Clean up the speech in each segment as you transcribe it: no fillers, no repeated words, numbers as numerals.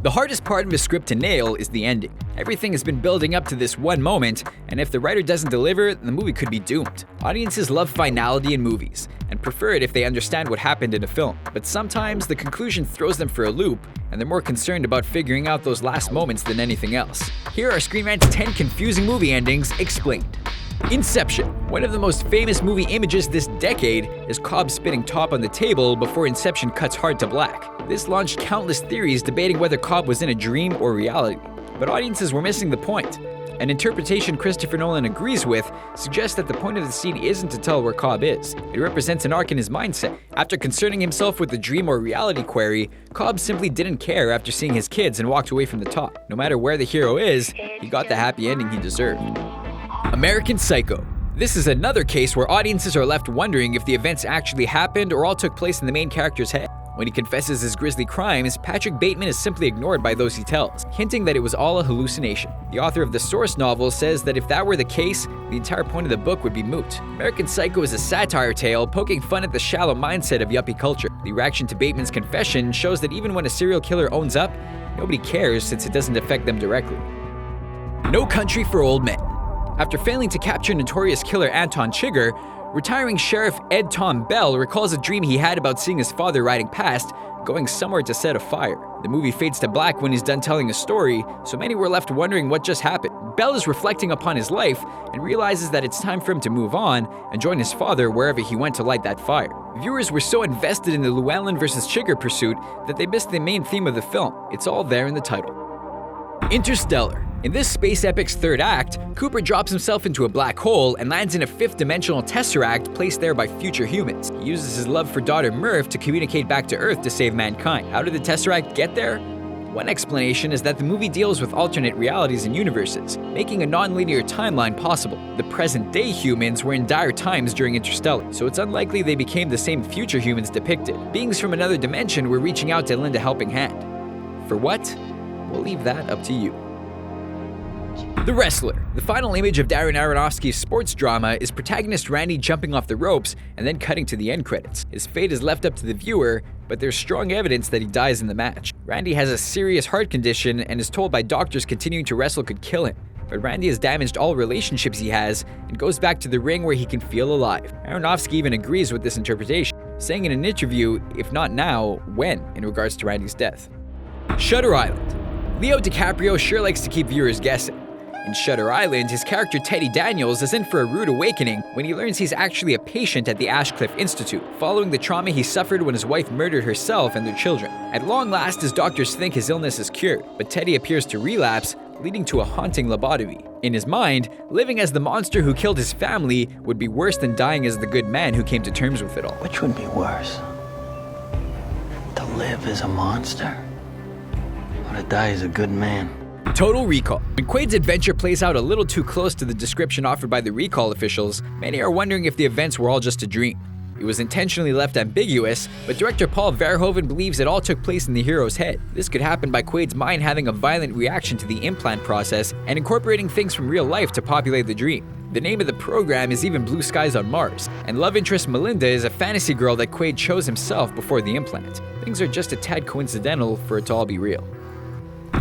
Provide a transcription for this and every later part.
The hardest part of a script to nail is the ending. Everything has been building up to this one moment, and if the writer doesn't deliver, the movie could be doomed. Audiences love finality in movies, and prefer it if they understand what happened in a film. But sometimes the conclusion throws them for a loop, and they're more concerned about figuring out those last moments than anything else. Here are Screen Rant's 10 confusing movie endings explained. Inception. One of the most famous movie images this decade is Cobb spitting top on the table before Inception cuts hard to black. This launched countless theories debating whether Cobb was in a dream or reality. But audiences were missing the point. An interpretation Christopher Nolan agrees with suggests that the point of the scene isn't to tell where Cobb is. It represents an arc in his mindset. After concerning himself with the dream or reality query, Cobb simply didn't care after seeing his kids and walked away from the top. No matter where the hero is, he got the happy ending he deserved. American Psycho. This is another case where audiences are left wondering if the events actually happened or all took place in the main character's head. When he confesses his grisly crimes, Patrick Bateman is simply ignored by those he tells, hinting that it was all a hallucination. The author of the source novel says that if that were the case, the entire point of the book would be moot. American Psycho is a satire tale poking fun at the shallow mindset of yuppie culture. The reaction to Bateman's confession shows that even when a serial killer owns up, nobody cares since it doesn't affect them directly. No Country for Old Men. After failing to capture notorious killer Anton Chigurh, retiring Sheriff Ed Tom Bell recalls a dream he had about seeing his father riding past, going somewhere to set a fire. The movie fades to black when he's done telling a story, so many were left wondering what just happened. Bell is reflecting upon his life and realizes that it's time for him to move on and join his father wherever he went to light that fire. Viewers were so invested in the Llewellyn vs. Chigurh pursuit that they missed the main theme of the film. It's all there in the title. Interstellar. In this space epic's third act, Cooper drops himself into a black hole and lands in a fifth-dimensional tesseract placed there by future humans. He uses his love for daughter Murph to communicate back to Earth to save mankind. How did the tesseract get there? One explanation is that the movie deals with alternate realities and universes, making a non-linear timeline possible. The present-day humans were in dire times during Interstellar, so it's unlikely they became the same future humans depicted. Beings from another dimension were reaching out to lend a helping hand. For what? We'll leave that up to you. The Wrestler. The final image of Darren Aronofsky's sports drama is protagonist Randy jumping off the ropes and then cutting to the end credits. His fate is left up to the viewer, but there's strong evidence that he dies in the match. Randy has a serious heart condition and is told by doctors continuing to wrestle could kill him. But Randy has damaged all relationships he has and goes back to the ring where he can feel alive. Aronofsky even agrees with this interpretation, saying in an interview, if not now, when, in regards to Randy's death. Shutter Island. Leo DiCaprio sure likes to keep viewers guessing. In Shutter Island, his character Teddy Daniels is in for a rude awakening when he learns he's actually a patient at the Ashcliffe Institute, following the trauma he suffered when his wife murdered herself and their children. At long last, his doctors think his illness is cured, but Teddy appears to relapse, leading to a haunting lobotomy. In his mind, living as the monster who killed his family would be worse than dying as the good man who came to terms with it all. Which would be worse? To live as a monster? Or to die as a good man? Total Recall. When Quaid's adventure plays out a little too close to the description offered by the recall officials, many are wondering if the events were all just a dream. It was intentionally left ambiguous, but director Paul Verhoeven believes it all took place in the hero's head. This could happen by Quaid's mind having a violent reaction to the implant process and incorporating things from real life to populate the dream. The name of the program is even Blue Skies on Mars, and love interest Melinda is a fantasy girl that Quaid chose himself before the implant. Things are just a tad coincidental for it to all be real.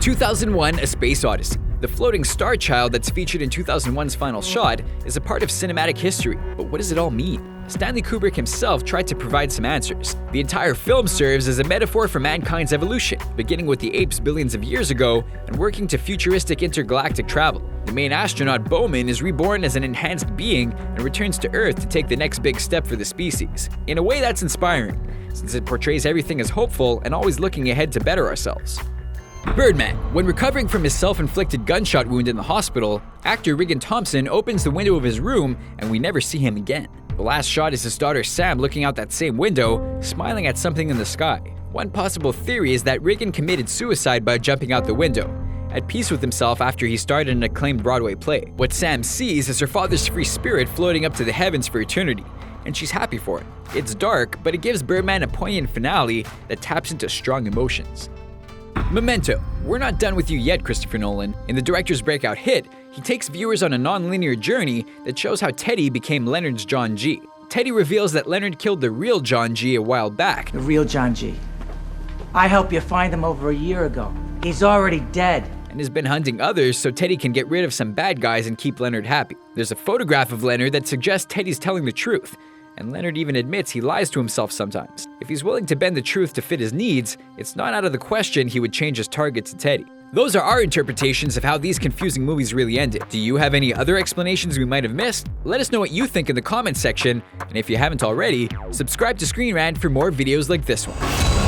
2001: A Space Odyssey. The floating star child that's featured in 2001's final shot is a part of cinematic history, but what does it all mean? Stanley Kubrick himself tried to provide some answers. The entire film serves as a metaphor for mankind's evolution, beginning with the apes billions of years ago and working to futuristic intergalactic travel. The main astronaut, Bowman, is reborn as an enhanced being and returns to Earth to take the next big step for the species. In a way, that's inspiring, since it portrays everything as hopeful and always looking ahead to better ourselves. Birdman. When recovering from his self-inflicted gunshot wound in the hospital, actor Regan Thompson opens the window of his room and we never see him again. The last shot is his daughter Sam looking out that same window, smiling at something in the sky. One possible theory is that Regan committed suicide by jumping out the window, at peace with himself after he starred in an acclaimed Broadway play. What Sam sees is her father's free spirit floating up to the heavens for eternity, and she's happy for it. It's dark, but it gives Birdman a poignant finale that taps into strong emotions. Memento. We're not done with you yet, Christopher Nolan. In the director's breakout hit, he takes viewers on a non-linear journey that shows how Teddy became Leonard's John G. Teddy reveals that Leonard killed the real John G a while back. The real John G. I helped you find him over a year ago. He's already dead. And has been hunting others so Teddy can get rid of some bad guys and keep Leonard happy. There's a photograph of Leonard that suggests Teddy's telling the truth, and Leonard even admits he lies to himself sometimes. If he's willing to bend the truth to fit his needs, it's not out of the question he would change his target to Teddy. Those are our interpretations of how these confusing movies really ended. Do you have any other explanations we might have missed? Let us know what you think in the comments section, and if you haven't already, subscribe to Screen Rant for more videos like this one.